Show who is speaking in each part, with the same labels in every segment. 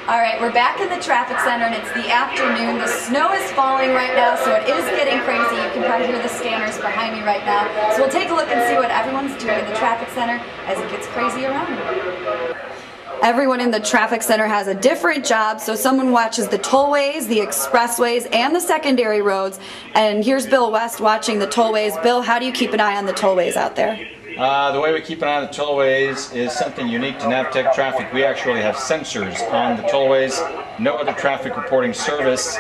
Speaker 1: All right, we're back in the traffic center and it's the afternoon. The snow is falling right now, so it is getting crazy. You can probably hear the scanners behind me right now. So we'll take a look and see what everyone's doing in the traffic center as it gets crazy around here. Everyone in the traffic center has a different job, so someone watches the tollways, the expressways, and the secondary roads. And here's Bill West watching the tollways. Bill, how do you keep an eye on the tollways out there?
Speaker 2: The way we keep an eye on the tollways is something unique to Navteq Traffic. We actually have sensors on the tollways. No other traffic reporting service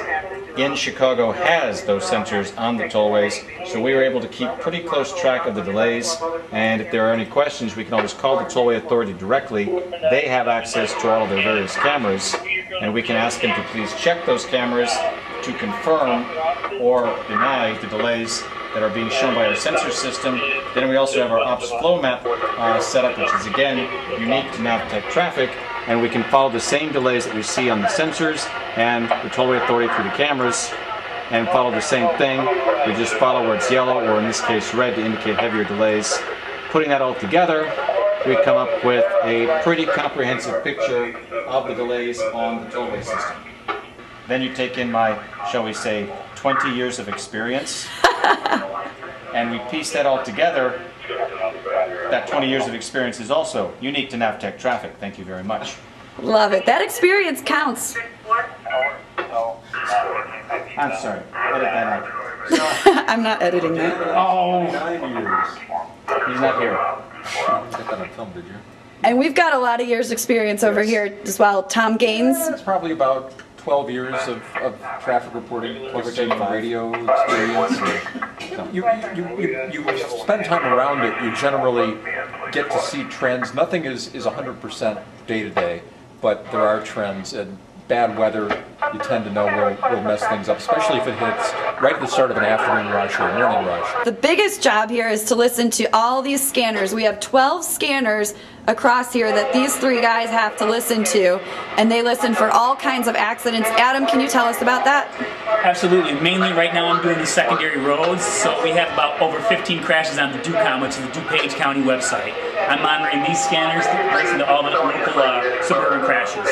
Speaker 2: in Chicago has those sensors on the tollways, so we were able to keep pretty close track of the delays, and if there are any questions we can always call the tollway authority directly. They have access to all of their various cameras, and we can ask them to please check those cameras to confirm or deny the delays that are being shown by our sensor system. Then we also have our ops flow map set up, which is again unique to Navteq Traffic, and we can follow the same delays that we see on the sensors and the tollway authority through the cameras, and follow the same thing. We just follow where it's yellow, or in this case red, to indicate heavier delays. Putting that all together, we come up with a pretty comprehensive picture of the delays on the tollway system. Then you take in my, shall we say, 20 years of experience, and we piece that all together. That 20 years of experience is also unique to Navteq Traffic. Thank you very much.
Speaker 1: Love it. That experience counts.
Speaker 2: I'm sorry. Edit that out.
Speaker 1: I'm not editing that.
Speaker 2: Oh, 9 years. He's not here. Get that on film, did you?
Speaker 1: And we've got a lot of years experience over here as well. Tom Gaines.
Speaker 3: It's probably about 12 years of traffic reporting, plus radio experience. You spend time around it, you generally get to see trends. Nothing is 100% day to day, but there are trends, and bad weather, you tend to know will mess things up, especially if it hits right at the start of an afternoon rush or a morning rush.
Speaker 1: The biggest job here is to listen to all these scanners. We have 12 scanners across here that these three guys have to listen to, and they listen for all kinds of accidents. Adam, can you tell us about that?
Speaker 4: Absolutely. Mainly right now I'm doing the secondary roads, so we have about over 15 crashes on the DuCom, which is the DuPage County website. I'm monitoring these scanners to listen to all the local suburban crashes.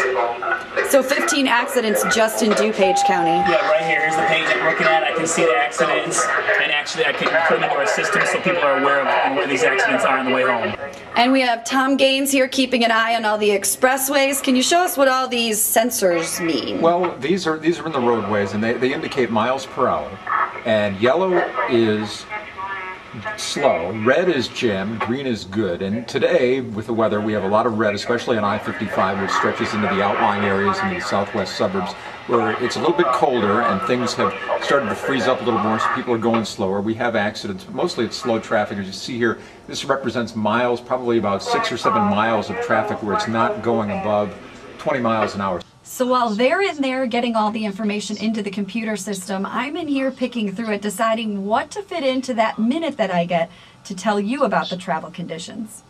Speaker 1: So 15 accidents just in DuPage County.
Speaker 4: Yeah, right here. Here's the page I'm looking at. I can see the accidents, and actually I can put them into our system so people are aware of where these accidents are on the way home.
Speaker 1: And we have Tom Gaines here keeping an eye on all the expressways. Can you show us what all these sensors mean?
Speaker 3: Well, these are in the roadways, and they indicate miles per hour. And yellow is slow, red is jammed, green is good. And today, with the weather, we have a lot of red, especially on I-55, which stretches into the outlying areas into the southwest suburbs, where it's a little bit colder and things have started to freeze up a little more, so people are going slower. We have accidents, but mostly it's slow traffic. As you see here, this represents miles, probably about 6 or 7 miles of traffic where it's not going above 20 miles an hour.
Speaker 1: So while they're in there getting all the information into the computer system, I'm in here picking through it, deciding what to fit into that minute that I get to tell you about the travel conditions.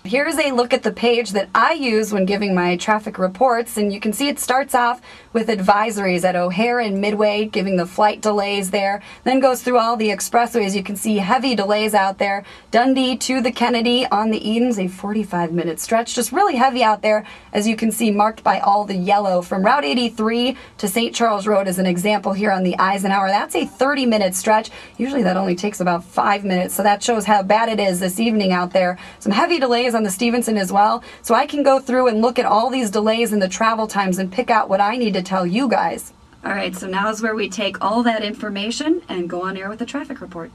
Speaker 1: Here's a look at the page that I use when giving my traffic reports, and you can see it starts off with advisories at O'Hare and Midway, giving the flight delays there, then goes through all the expressways. You can see heavy delays out there. Dundee to the Kennedy on the Edens, a 45-minute stretch, just really heavy out there, as you can see marked by all the yellow. From Route 83 to St. Charles Road as an example here on the Eisenhower, that's a 30-minute stretch. Usually that only takes about 5 minutes, so that shows how bad it is this evening out there. Some heavy delays on the Stevenson as well, so I can go through and look at all these delays and the travel times and pick out what I need to tell you guys. All right, so now is where we take all that information and go on air with the traffic report.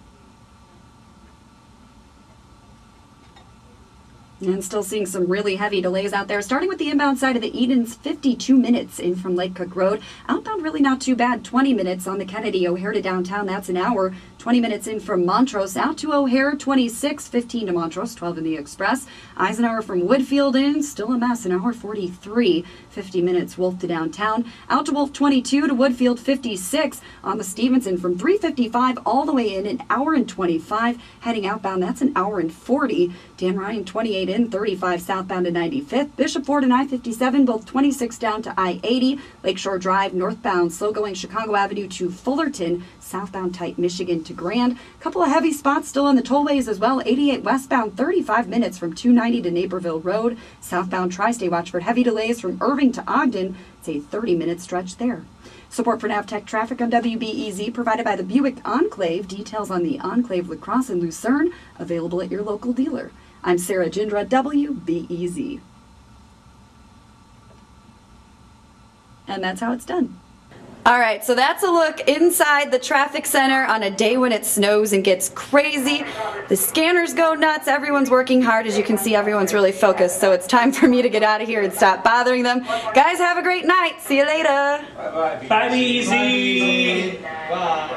Speaker 1: And still seeing some really heavy delays out there. Starting with the inbound side of the Edens, 52 minutes in from Lake Cook Road. Outbound really not too bad, 20 minutes on the Kennedy, O'Hare to downtown, that's an hour. 20 minutes in from Montrose, out to O'Hare, 26, 15 to Montrose, 12 in the Express. Eisenhower from Woodfield in, still a mess, an hour 43, 50 minutes Wolf to downtown. Out to Wolf 22 to Woodfield 56 on the Stevenson from 355 all the way in, an hour and 25. Heading outbound, that's an hour and 40. Dan Ryan 28 in, 35 southbound to 95th. Bishop Ford and I-57, both 26 down to I-80. Lakeshore Drive northbound, slow going Chicago Avenue to Fullerton, southbound tight Michigan to Grand. A couple of heavy spots still on the tollways as well. 88 westbound, 35 minutes from 290 to Naperville Road. Southbound Tri-State, watch for heavy delays from Irving to Ogden. It's a 30-minute stretch there. Support for Navteq Traffic on WBEZ provided by the Buick Enclave. Details on the Enclave La Crosse and Lucerne available at your local dealer. I'm Sarah Jindra, WBEZ. And that's how it's done. All right, so that's a look inside the traffic center on a day when it snows and gets crazy. The scanners go nuts. Everyone's working hard. As you can see, everyone's really focused. So it's time for me to get out of here and stop bothering them. Guys, have a great night. See you later.
Speaker 3: Bye-bye.
Speaker 4: Bye, BEZ.
Speaker 2: Bye.